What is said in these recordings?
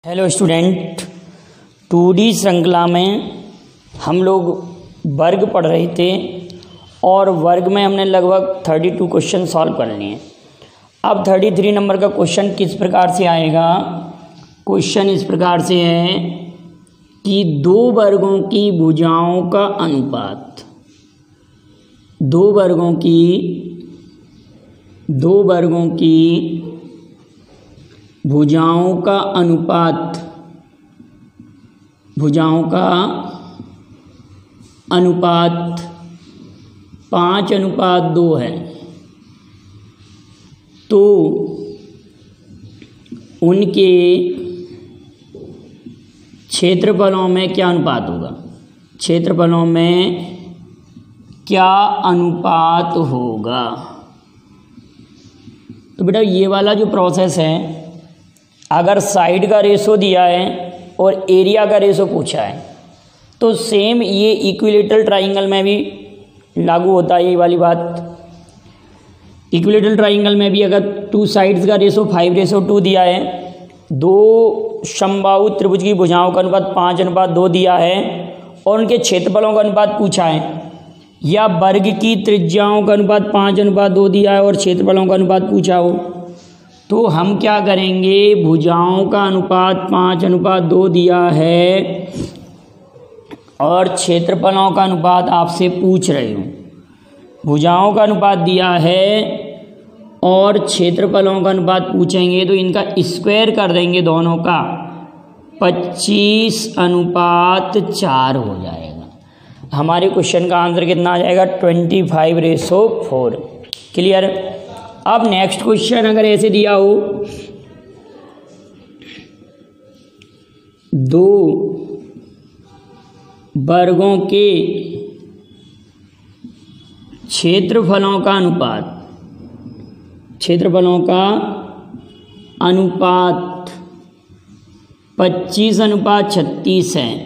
Hello student, 2D श्रृंखला में हम लोग वर्ग पढ़ रहे थे और वर्ग में हमने लगभग 32 क्वेश्चन सॉल्व कर लिए। अब 33 नंबर का क्वेश्चन किस प्रकार से आएगा। क्वेश्चन इस प्रकार से है कि दो वर्गों की भुजाओं का अनुपात, दो वर्गों की भुजाओं का अनुपात 5:2 है, तो उनके क्षेत्रफलों में क्या अनुपात होगा, क्षेत्रफलों में क्या अनुपात होगा। तो बेटा ये वाला जो प्रोसेस है, अगर साइड का रेशो दिया है और एरिया का रेशो पूछा है तो सेम ये इक्विलेटरल ट्राइंगल में भी लागू होता है। ये वाली बात इक्विलेटरल ट्राइंगल में भी अगर टू साइड्स का रेशो 5:2 दिया है, दो समबाहु त्रिभुज की भुजाओं का अनुपात 5:2 दिया है और उनके क्षेत्रफलों का अनुपात पूछा है, या वर्ग की त्रिज्याओं का अनुपात 5:2 दिया है और क्षेत्रफलों का अनुपात पूछा हो, तो हम क्या करेंगे, भुजाओं का अनुपात 5:2 दिया है और क्षेत्रफलों का अनुपात आपसे पूछ रहे हूँ। भुजाओं का अनुपात दिया है और क्षेत्रफलों का अनुपात पूछेंगे तो इनका स्क्वायर कर देंगे दोनों का, 25:4 हो जाएगा। हमारे क्वेश्चन का आंसर कितना आ जाएगा, 25:4। क्लियर। अब नेक्स्ट क्वेश्चन अगर ऐसे दिया हो, दो वर्गों के क्षेत्रफलों का अनुपात 25:36 है,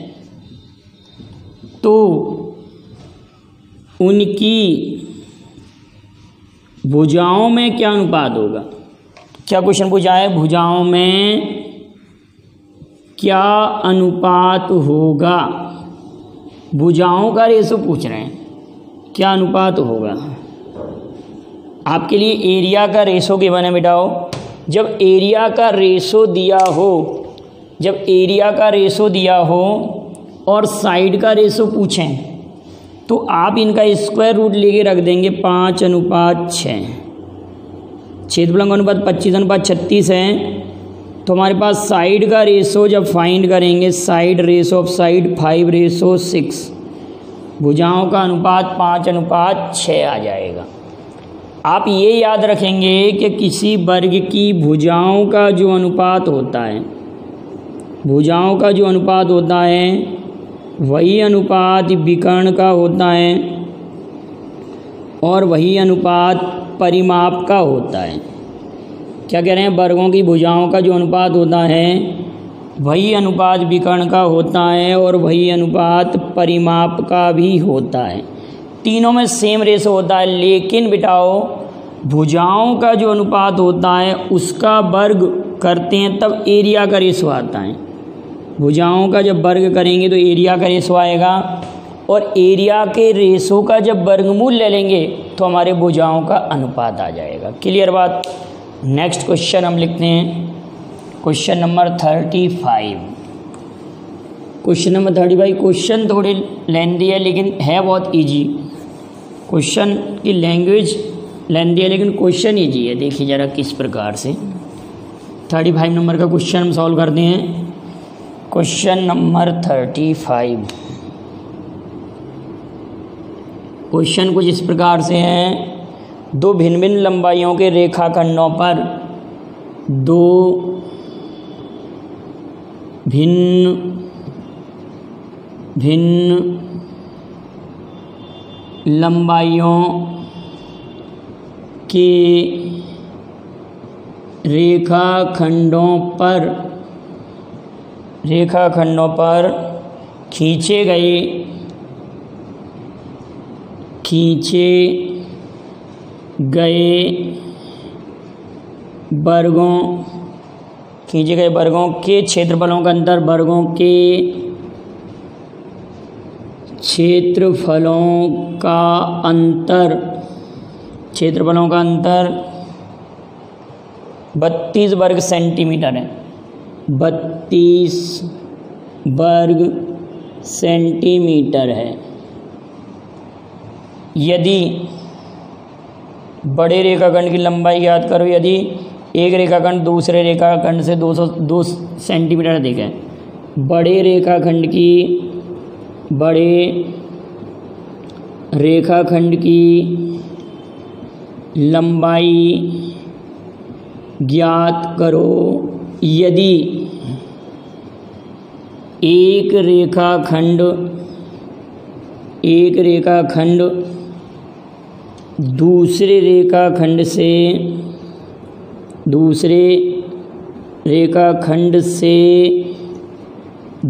तो उनकी भुजाओं में क्या अनुपात होगा। क्या क्वेश्चन पूछा है, भुजाओं में क्या अनुपात होगा। भुजाओं का रेशो पूछ रहे हैं, क्या अनुपात होगा। आपके लिए एरिया का रेशो गिवन है बेटाओ। जब एरिया का रेशो दिया हो और साइड का रेशो पूछें तो आप इनका स्क्वायर रूट लेके रख देंगे 5:6। क्षेत्रफलों का अनुपात 25:36 है, तो हमारे पास साइड का रेशो जब फाइंड करेंगे, साइड रेशो ऑफ साइड 5:6, भुजाओं का अनुपात 5:6 आ जाएगा। आप ये याद रखेंगे कि किसी वर्ग की भुजाओं का जो अनुपात होता है वही अनुपात विकर्ण का होता है और वही अनुपात परिमाप का होता है। क्या कह रहे हैं, वर्गों की भुजाओं का जो अनुपात होता है वही अनुपात विकर्ण का होता है और वही अनुपात परिमाप का भी होता है। तीनों में सेम रेशो होता है, लेकिन बेटाओ भुजाओं का जो अनुपात होता है उसका वर्ग करते हैं तब एरिया का रेशो आता है। भुजाओं का जब वर्ग करेंगे तो एरिया का रेशो आएगा और एरिया के रेशो का जब वर्गमूल ले लेंगे तो हमारे भुजाओं का अनुपात आ जाएगा। क्लियर बात। नेक्स्ट क्वेश्चन हम लिखते हैं, question number 35। Question number 35 question थोड़े लेंथी है लेकिन है बहुत इजी। क्वेश्चन की लैंग्वेज लेंथी है लेकिन क्वेश्चन इजी है। देखिए ज़रा किस प्रकार से 35 नंबर का क्वेश्चन हम सॉल्व करते हैं। क्वेश्चन नंबर 35, क्वेश्चन कुछ इस प्रकार से है, दो भिन्न भिन्न लंबाइयों के रेखाखंडों पर दो भिन्न लंबाइयों के रेखाखंडों पर खींचे गए वर्गों खींचे गए वर्गों के क्षेत्रफलों का अंतर, वर्गों के क्षेत्रफलों का अंतर, क्षेत्रफलों का अंतर 32 वर्ग सेंटीमीटर है, 32 वर्ग सेंटीमीटर है। यदि बड़े रेखाखंड की लंबाई याद करो, यदि एक रेखाखंड दूसरे रेखाखंड से 202 सेंटीमीटर अधिक है, बड़े रेखाखंड की लंबाई ज्ञात करो यदि एक रेखाखंड दूसरे रेखाखंड से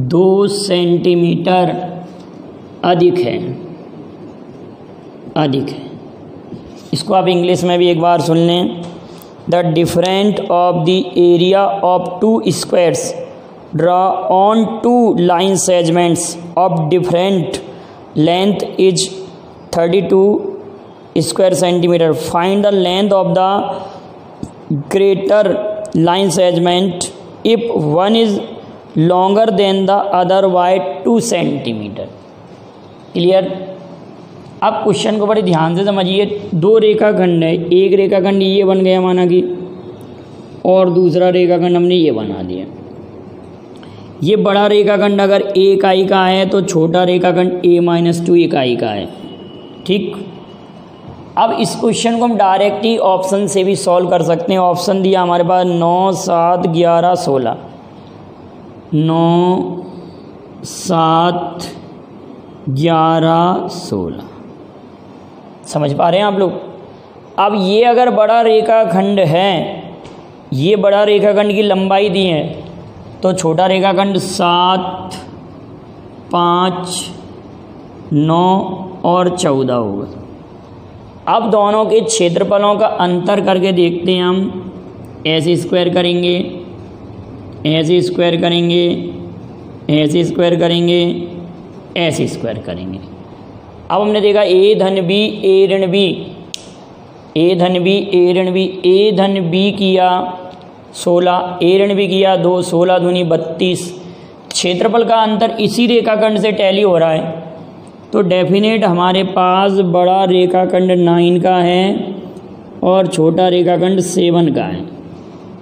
2 सेंटीमीटर अधिक है। इसको आप इंग्लिश में भी एक बार सुन लें। The different of the area of 2 squares draw on 2 line segments of different length is 32 square centimetre. Find the length of the greater line segment if one is longer than the other by 2 centimetre. Clear? अब question को बड़े ध्यान से समझिए। 2 रेखाखंड है, एक रेखाखंड ये बन गया माना कि, और दूसरा रेखाखंड हमने ये बना दिया। ये बड़ा रेखाखंड अगर a इकाई का है तो छोटा रेखाखंड a-2 इकाई का है। ठीक, अब इस क्वेश्चन को हम डायरेक्ट ही ऑप्शन से भी सॉल्व कर सकते हैं। ऑप्शन दिया हमारे पास 9, 7, 11, 16। 9, 7, 11, 16। समझ पा रहे हैं आप लोग? अब ये अगर बड़ा रेखाखंड है, ये बड़ा रेखाखंड की लंबाई दी है, तो छोटा रेखाखंड 7, 5, 9 और 14 होगा। अब दोनों के क्षेत्रफलों का अंतर करके देखते हैं हम। ऐसे स्क्वायर करेंगे, ऐसे स्क्वायर करेंगे, ऐसे स्क्वायर करेंगे, ऐसे स्क्वायर करेंगे। अब हमने देखा a धन b a ऋण b, a धन b a ऋण b, a धन b किया 16, a ऋण b किया 2, 16 दूनी 32। क्षेत्रफल का अंतर इसी रेखाखंड से टैली हो रहा है, तो डेफिनेट हमारे पास बड़ा रेखाखंड 9 का है और छोटा रेखाखंड 7 का है,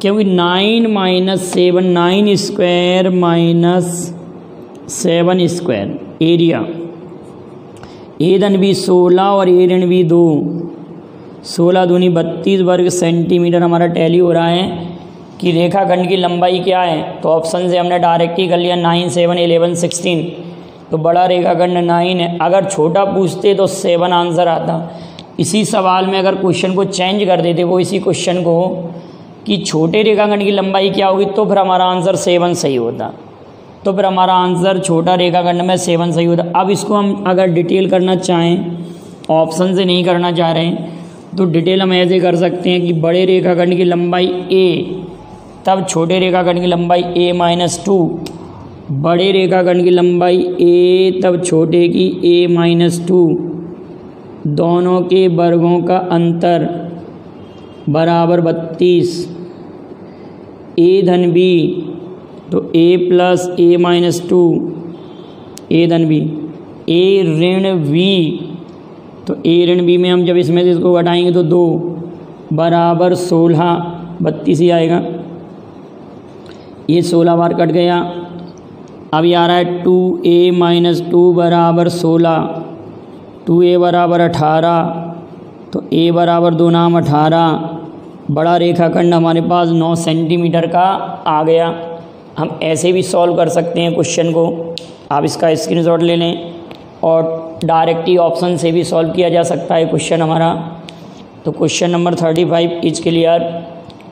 क्योंकि 9 - 7, 9 स्क्वायर - 7 स्क्वायर एरिया। a धन b 16 और a ऋण b 2, 16 दूनी 32 वर्ग सेंटीमीटर हमारा टैली हो रहा है कि रेखाखंड की लंबाई क्या है। तो ऑप्शन से हमने डायरेक्ट ही कर लिया 9, 7, 11, 16। तो बड़ा रेखाखंड 9 है। अगर छोटा पूछते तो 7 आंसर आता। इसी सवाल में अगर क्वेश्चन को चेंज कर देते वो इसी क्वेश्चन को कि छोटे रेखाखंड की लंबाई क्या होगी, तो फिर हमारा आंसर 7 सही होता। तो फिर हमारा आंसर छोटा रेखाखंड में 7 सही होता। अब इसको हम अगर डिटेल करना चाहें, ऑप्शन से नहीं करना चाह रहे हैं, तो डिटेल हम ऐसे कर सकते हैं कि बड़े रेखाखंड की लंबाई a तब छोटे रेखाखंड की लंबाई a-2, बड़े रेखाखंड की लंबाई a तब छोटे की a-2, दोनों के वर्गों का अंतर बराबर 32। a धन b तो a प्लस a-2, a धन b, a ऋण b तो a ऋण b में हम जब इसमें से इसको घटाएंगे तो 2 बराबर 16, 32 ही आएगा। ये 16 बार कट गया। अब ये आ रहा है 2a-2 बराबर 16, 2a बराबर 18, तो a बराबर 2 नाम 18। बड़ा रेखाखंड हमारे पास 9 सेंटीमीटर का आ गया। हम ऐसे भी सॉल्व कर सकते हैं क्वेश्चन को। आप इसका स्क्रीनशॉट ले लें और डायरेक्ट ही ऑप्शन से भी सॉल्व किया जा सकता है क्वेश्चन हमारा। तो question number 35 is clear.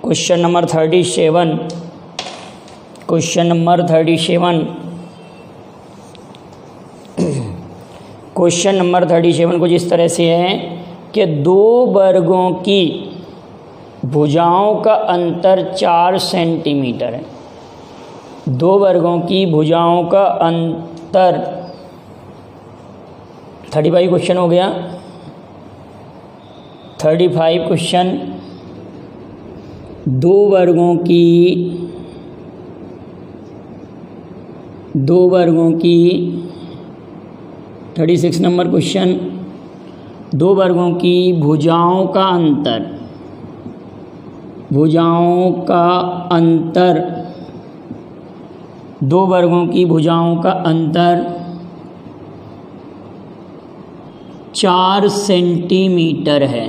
Question number 37, question number 37, question number 37 कुछ इस तरह से है कि 2 वर्गों की भुजाओं का अंतर 4 सेंटीमीटर है। दो वर्गों की भुजाओं का अंतर 35 क्वेश्चन हो गया। 35 क्वेश्चन, दो वर्गों की 36 नंबर क्वेश्चन, दो वर्गों की भुजाओं का अंतर, दो वर्गों की भुजाओं का अंतर 4 सेंटीमीटर है।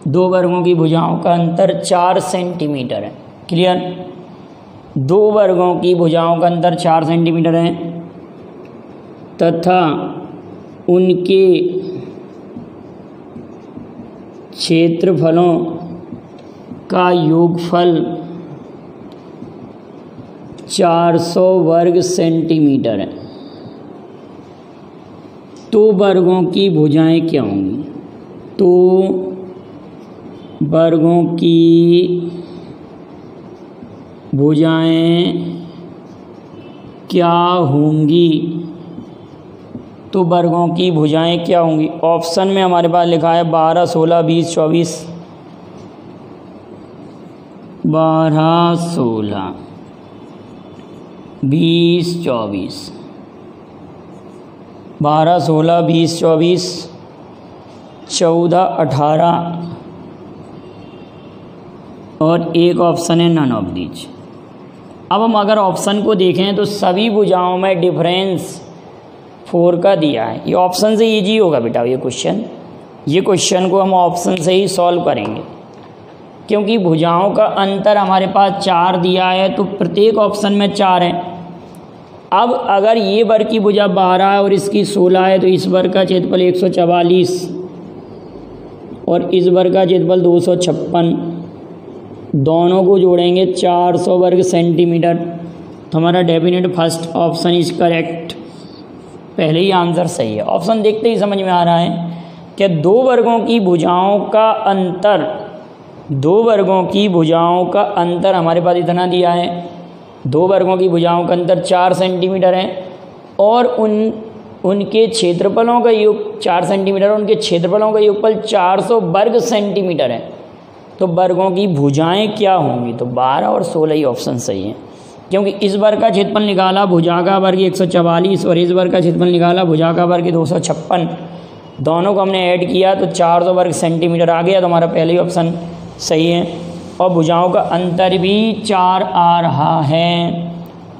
दो वर्गों की भुजाओं का अंतर 4 सेंटीमीटर है। क्लियर? दो वर्गों की भुजाओं का अंतर 4 सेंटीमीटर है तथा उनके क्षेत्रफलों का योगफल 400 वर्ग सेंटीमीटर है। तो वर्गों की भुजाएं क्या होंगी? तो वर्गों की भुजाएं क्या होंगी? तो वर्गों की भुजाएं क्या होंगी? ऑप्शन में हमारे पास लिखा है 12, 16, 20, 24। 12, 16, 20, 24। 12, 16, 20, 24, 14, 18 और एक ऑप्शन है नन ऑफ दीज। अब हम अगर ऑप्शन को देखें तो सभी भुजाओं में डिफरेंस 4 का दिया है। ये ऑप्शन से इजी होगा बेटा ये क्वेश्चन को हम ऑप्शन से ही सॉल्व करेंगे, क्योंकि भुजाओं का अंतर हमारे पास 4 दिया है तो प्रत्येक ऑप्शन में 4 है। अब अगर ये वर्ग की भुजा 12 है और इसकी 16 है तो इस वर्ग का क्षेत्रफल 144 और इस वर्ग का क्षेत्रफल 256, दोनों को जोड़ेंगे 400 वर्ग सेंटीमीटर। तो हमारा definite first option is correct. पहले ही आंसर सही है। ऑप्शन देखते ही समझ में आ रहा है कि दो वर्गों की भुजाओं का अंतर हमारे पास इतना दिया है। दो वर्गों की भुजाओं का अंतर 4 सेंटीमीटर है और उनके क्षेत्रफलों का योग 4 सेंटीमीटर, उनके क्षेत्रफलों का योगफल 400 वर्ग सेंटीमीटर है। तो वर्गों की भुजाएं क्या होंगी? तो 12 और 16 ही ऑप्शन सही है, क्योंकि इस वर्ग का क्षेत्रफल निकाला भुजा का वर्ग 144 और इस वर्ग का क्षेत्रफल निकाला भुजा का वर्ग 256। दोनों को हमने ऐड किया तो 400 वर्ग सेंटीमीटर आ गया। तो हमारा पहले ही ऑप्शन सही है और भुजाओं का अंतर भी 4 आ रहा है।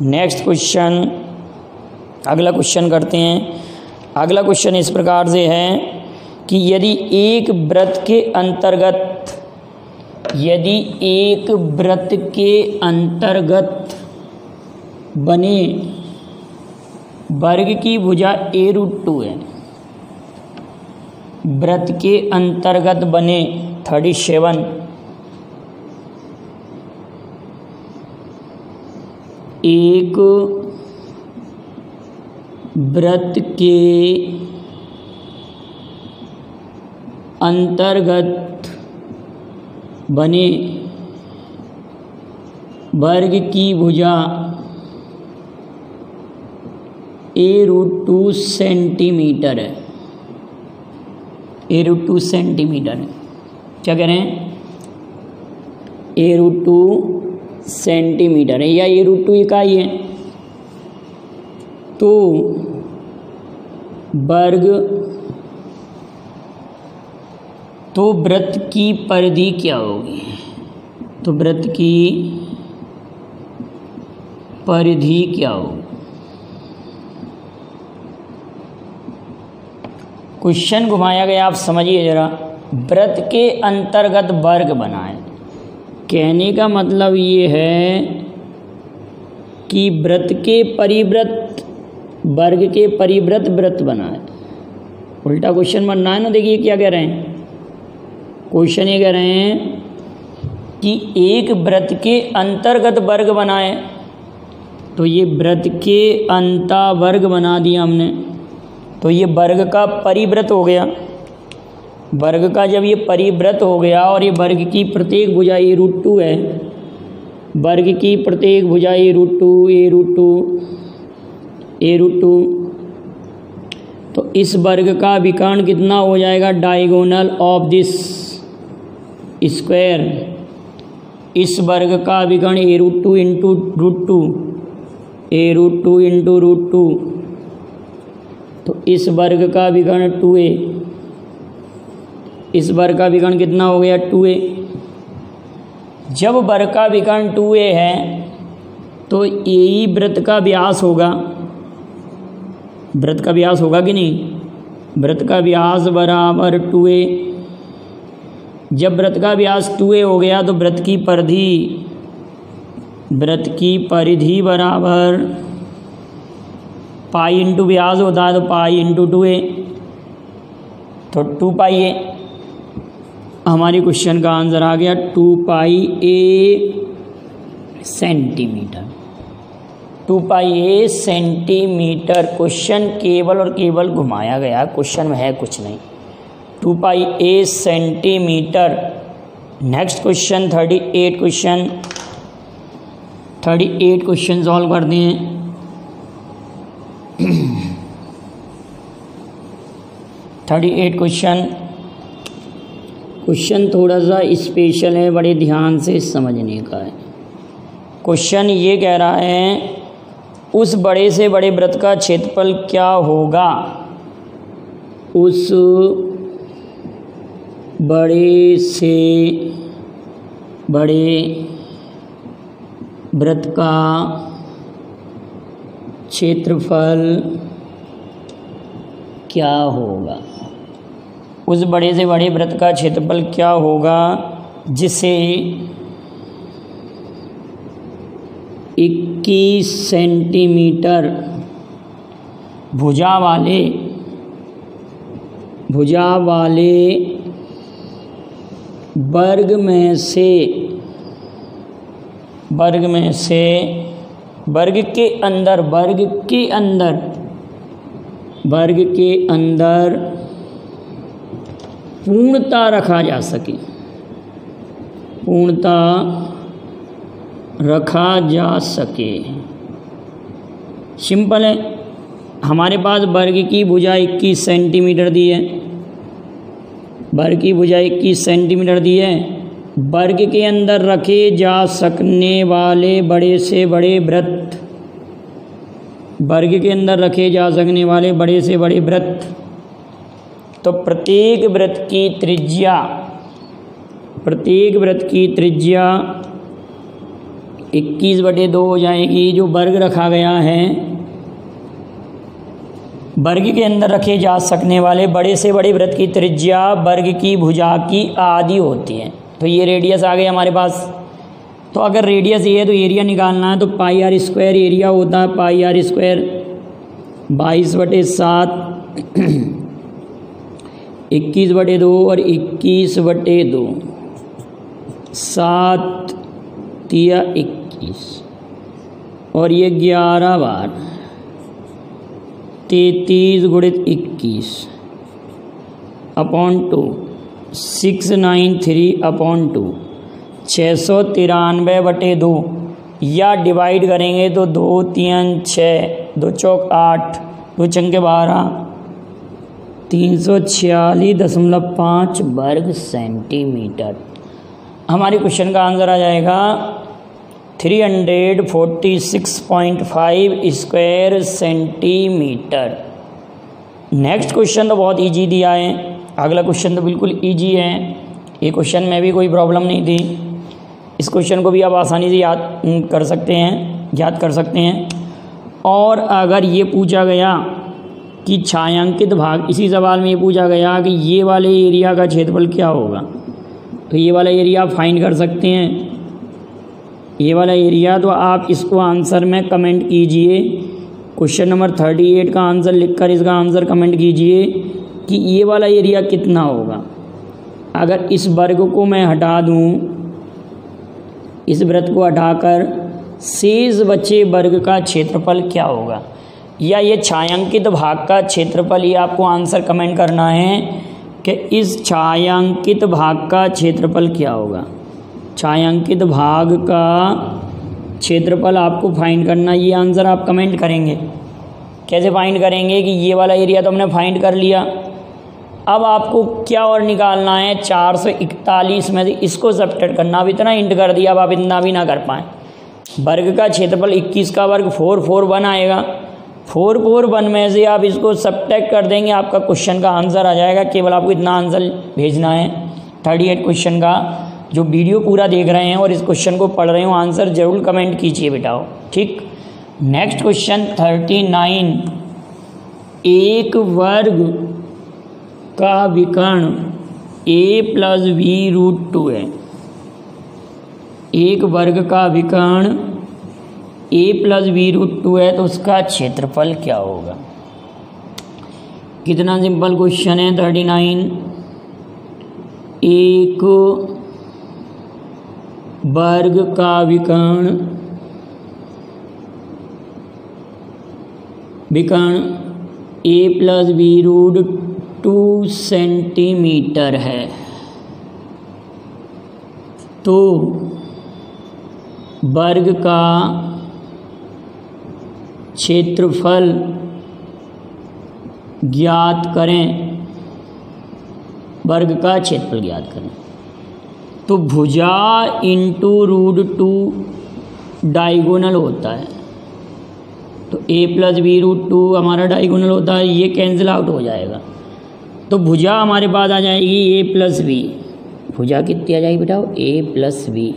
नेक्स्ट क्वेश्चन, अगला क्वेश्चन करते हैं। अगला क्वेश्चन इस प्रकार से है कि यदि एक वृत्त के अंतर्गत बने वर्ग की भुजा a√2 है, वृत्त के अंतर्गत बने 37 एक वृत्त के अंतर्गत बने वर्ग की भुजा a√2 सेंटीमीटर है। a√2 सेंटीमीटर है। क्या कह रहे हैं? a√2 सेंटीमीटर है या a√2 इकाई है। तो वृत्त की परिधि क्या होगी? तो वृत्त की परिधि क्या होगी? क्वेश्चन घुमाया गया, आप समझिए जरा। वृत्त के अंतर्गत वर्ग बनाए, कहने का मतलब ये है कि वृत्त के परिवृत्त, वर्ग के परिवृत्त वृत्त बनाए। उल्टा क्वेश्चन बनना है ना। देखिए क्या कह रहे हैं, क्वेश्चन ये कह रहे हैं कि एक वृत्त के अंतर्गत वर्ग बनाए। तो ये वृत्त के अंतर्वर्ग बना दिया हमने, तो ये वर्ग का परिवृत्त हो गया। वर्ग का जब ये परिवृत्त हो गया और ये वर्ग की प्रत्येक भुजा a√2 है, वर्ग की प्रत्येक भुजा a√2 तो इस वर्ग का विकर्ण कितना हो जाएगा, डायगोनल ऑफ दिस स्क्वायर, इस वर्ग का विकर्ण a√2 इंटू √2 तो इस वर्ग का विकर्ण 2a, इस वर्ग का विकर्ण कितना हो गया 2a। जब वर्ग का विकर्ण 2a है तो यही वृत्त का व्यास होगा, वृत्त का व्यास होगा कि नहीं, वृत्त का व्यास बराबर 2a। जब वृत्त का व्यास 2a हो गया तो वृत्त की परिधि बराबर पाई इंटू व्यास होता है तो पाई इंटू 2a, तो 2 पाई a। हमारी क्वेश्चन का आंसर आ गया 2 पाई a centimetre, 2 pi a centimetre. Question केवल और केवल घुमाया गया, क्वेश्चन में है कुछ नहीं, 2 पाई a centimetre. Next question 38 question solve करते हैं। 38 क्वेश्चन थोड़ा सा स्पेशल है, बड़े ध्यान से समझने का है। क्वेश्चन ये कह रहा है उस बड़े से बड़े वृत्त का क्षेत्रफल क्या होगा, उस बड़े से बड़े वृत्त का क्षेत्रफल क्या होगा, उस बड़े से बड़े वृत्त का क्षेत्रफल क्या होगा जिसे 21 सेंटीमीटर भुजा वाले वर्ग में से वर्ग के अंदर पूर्णता रखा जा सके। सिंपल है, हमारे पास वर्ग की भुजा 21 सेंटीमीटर दी है, वर्ग की भुजा 21 सेंटीमीटर दी है। वर्ग के अंदर रखे जा सकने वाले बड़े से बड़े वृत्त, वर्ग के अंदर रखे जा सकने वाले बड़े से बड़े वृत्त, तो प्रत्येक वृत्त की त्रिज्या 21/2 हो जाएगी। जो वर्ग रखा गया है, वर्ग के अंदर रखे जा सकने वाले बड़े से बड़े वृत्त की त्रिज्या वर्ग की भुजा की आधी होती है। तो ये रेडियस आ गए हमारे पास। तो अगर रेडियस ये है तो एरिया निकालना है, तो पाई आर स्क्वायर एरिया होता है, पाई आर स्क्वायर 22/7 21/2 और 21/2 7 तिया 21 और ये 11 बार 33 × 21 अपॉन 2 693/2 693/2 या डिवाइड करेंगे तो 2 3 6 2 चौक 8 2 चंके 12 346.5 वर्ग सेंटीमीटर। हमारे क्वेश्चन का आंसर आ जाएगा 346.5 स्क्वायर सेंटीमीटर। नेक्स्ट क्वेश्चन तो बहुत इजी दिया है, अगला क्वेश्चन तो बिल्कुल इजी है। ये क्वेश्चन में भी कोई प्रॉब्लम नहीं थी, इस क्वेश्चन को भी आप आसानी से याद कर सकते हैं। और अगर ये पूछा गया कि छायांकित भाग, इसी सवाल में ये पूछा गया कि ये वाले एरिया का क्षेत्रफल क्या होगा, तो ये वाला एरिया आप फाइंड कर सकते हैं। ये वाला एरिया तो आप इसको आंसर में कमेंट कीजिए, क्वेश्चन नंबर 38 का आंसर लिखकर इसका आंसर कमेंट कीजिए कि ये वाला एरिया कितना होगा। अगर इस वर्ग को मैं हटा दूँ, इस वृत्त को हटाकर शेष बचे वर्ग का क्षेत्रफल क्या होगा, या ये छायांकित भाग का क्षेत्रफल, ये आपको आंसर कमेंट करना है कि इस छायांकित भाग का क्षेत्रफल क्या होगा। छायांकित भाग का क्षेत्रफल आपको फाइंड करना। ये आंसर आप कमेंट करेंगे। कैसे फाइंड करेंगे कि ये वाला एरिया तो हमने फाइंड कर लिया, अब आपको क्या और निकालना है, 441 में से इसको सब्ट्रैक्ट करना। अब इतना इंट कर दिया, अब आप इतना भी ना कर पाएँ। वर्ग का क्षेत्रफल 21 का वर्ग 441 आएगा। 441 में से आप इसको सब्ट्रैक्ट कर देंगे, आपका क्वेश्चन का आंसर आ जाएगा। केवल आपको इतना आंसर भेजना है। 38 क्वेश्चन का जो वीडियो पूरा देख रहे हैं और इस क्वेश्चन को पढ़ रहे हो, आंसर जरूर कमेंट कीजिए बेटाओ, ठीक। नेक्स्ट क्वेश्चन 39, एक वर्ग का विकर्ण a प्लस v√2 है। एक वर्ग का विकर्ण a प्लस v√2 है, तो उसका क्षेत्रफल क्या होगा। कितना सिंपल क्वेश्चन है। 39, एक वर्ग का विकर्ण a प्लस v√2 सेंटीमीटर है, तो वर्ग का क्षेत्रफल ज्ञात करें। वर्ग का क्षेत्रफल ज्ञात करें, तो भुजा इंटू √2 डायगोनल होता है, तो a प्लस v√2 हमारा डायगोनल होता है, ये कैंसिल आउट हो जाएगा। तो भुजा हमारे पास आ जाएगी a प्लस v। भुजा कितनी आ जाएगी बेटा, a प्लस v।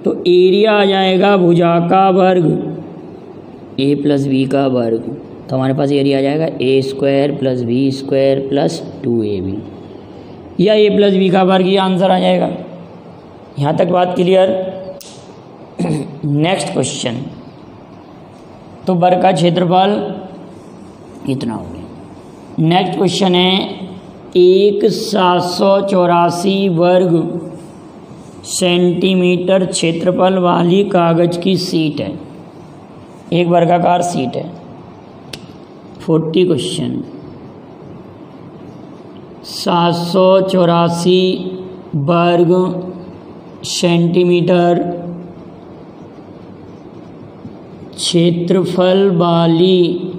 तो एरिया आ जाएगा भुजा का वर्ग a प्लस v का वर्ग, तो हमारे पास एरिया आ जाएगा a² plus v² plus 2ab, या a प्लस v का वर्ग, ये आंसर आ जाएगा। यहाँ तक बात क्लियर। नेक्स्ट क्वेश्चन, तो वर्ग का क्षेत्रफल इतना हो गया। नेक्स्ट क्वेश्चन है, एक 784 वर्ग सेंटीमीटर क्षेत्रफल वाली कागज की शीट है। एक वर्गाकार शीट है। 40 क्वेश्चन, 784 वर्ग सेंटीमीटर क्षेत्रफल वाली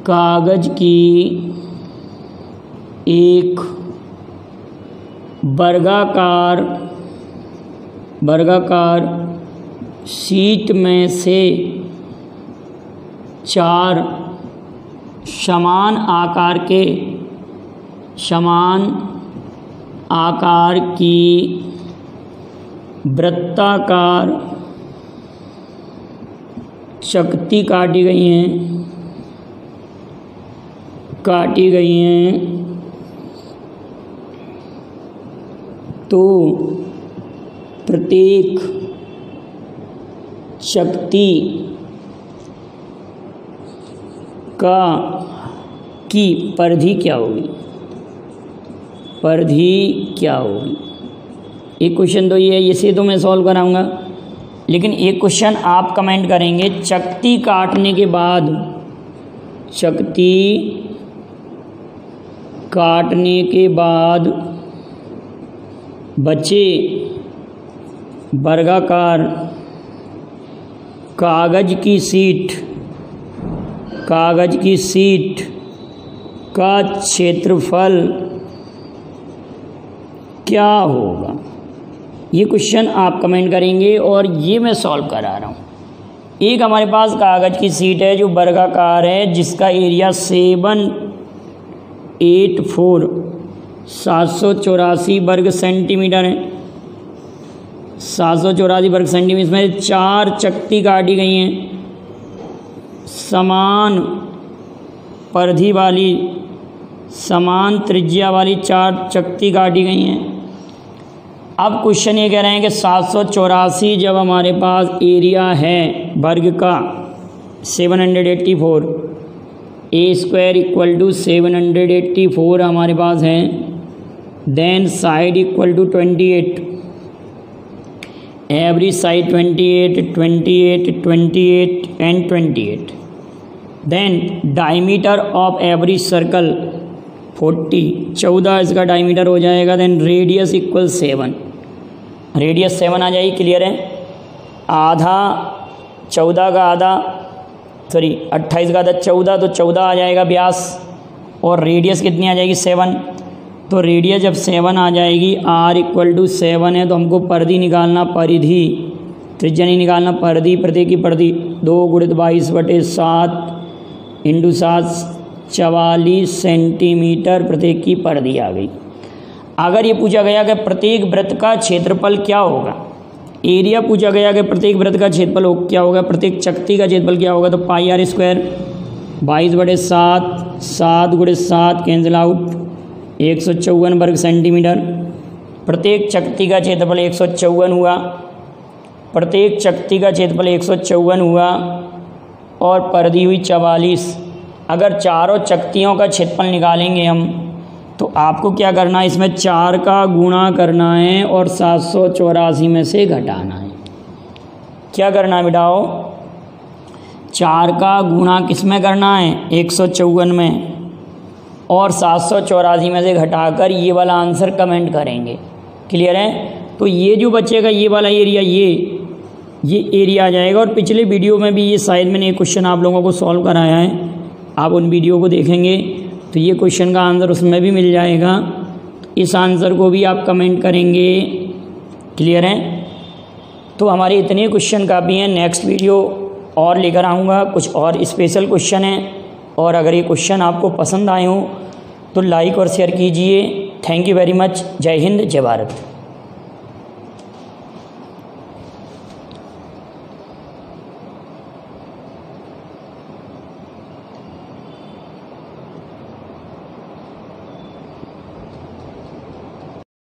कागज की एक वर्गाकार शीट में से 4 समान आकार की वृत्ताकार चकती काटी गई हैं, तो प्रत्येक चकती की परिधि क्या होगी। एक क्वेश्चन तो ये है, इसे तो मैं सॉल्व कराऊंगा, लेकिन एक क्वेश्चन आप कमेंट करेंगे, चकती काटने के बाद बचे वर्गाकार कागज की शीट का क्षेत्रफल क्या होगा। ये क्वेश्चन आप कमेंट करेंगे और ये मैं सॉल्व करा रहा हूँ। एक हमारे पास कागज की शीट है जो वर्गाकार है, जिसका एरिया 784 वर्ग सेंटीमीटर है। 784 वर्ग सेंटीमीटर, इसमें 4 चकती काटी गई हैं, समान परिधि वाली, समान त्रिज्या वाली 4 चकती काटी गई हैं। अब क्वेश्चन ये कह रहे हैं कि 784 जब हमारे पास एरिया है वर्ग का 784, a² इक्वल टू 784 हमारे पास है, then side equal to 28, every side 28 and 28, then diameter of every circle 40, 14 इसका डायमीटर हो जाएगा, देन रेडियस इक्वल 7, रेडियस 7 आ जाएगी। क्लियर है। आधा 14 का आधा 28 का आधा 14, तो 14 आ जाएगा व्यास। और रेडियस कितनी आ जाएगी 7। तो रेडियस जब 7 आ जाएगी, r = 7 है, तो हमको परिधि निकालना, परिधि त्रिज्या नहीं निकालना, परिधि, प्रत्येक की परिधि 2 × 22/7 × 7 44 सेंटीमीटर प्रत्येक की परिधि आ गई। अगर ये पूछा गया कि प्रत्येक वृत्त का क्षेत्रफल क्या होगा, एरिया पूछा गया कि प्रत्येक वृत्त का क्षेत्रफल क्या होगा, प्रत्येक चक्ति का क्षेत्रफल क्या होगा, तो πr² 22/7 7 × 7 कैंसिल आउट 154 वर्ग सेंटीमीटर। प्रत्येक चक्ति का क्षेत्रफल 154 हुआ, प्रत्येक चक्ति का क्षेत्रफल 154 हुआ और परिधि हुई 44। अगर चारों चक्तियों का क्षेत्रफल निकालेंगे हम, तो आपको क्या करना है, इसमें 4 का गुणा करना है और 784 में से घटाना है। क्या करना है बेटाओ, 4 का गुणा किस में करना है, 154 में, और 784 में से घटाकर ये वाला आंसर कमेंट करेंगे। क्लियर है? तो ये जो बचेगा ये वाला एरिया, ये एरिया आ जाएगा। और पिछले वीडियो में भी ये शायद मैंने एक क्वेश्चन आप लोगों को सॉल्व कराया है, आप उन वीडियो को देखेंगे तो ये क्वेश्चन का आंसर उसमें भी मिल जाएगा। इस आंसर को भी आप कमेंट करेंगे। क्लियर है? तो हमारे इतने क्वेश्चन काफ़ी हैं। नेक्स्ट वीडियो और लेकर आऊँगा, कुछ और स्पेशल क्वेश्चन हैं। और अगर ये क्वेश्चन आपको पसंद आए हों तो लाइक और शेयर कीजिए। Thank you very much. जय हिंद, जय भारत।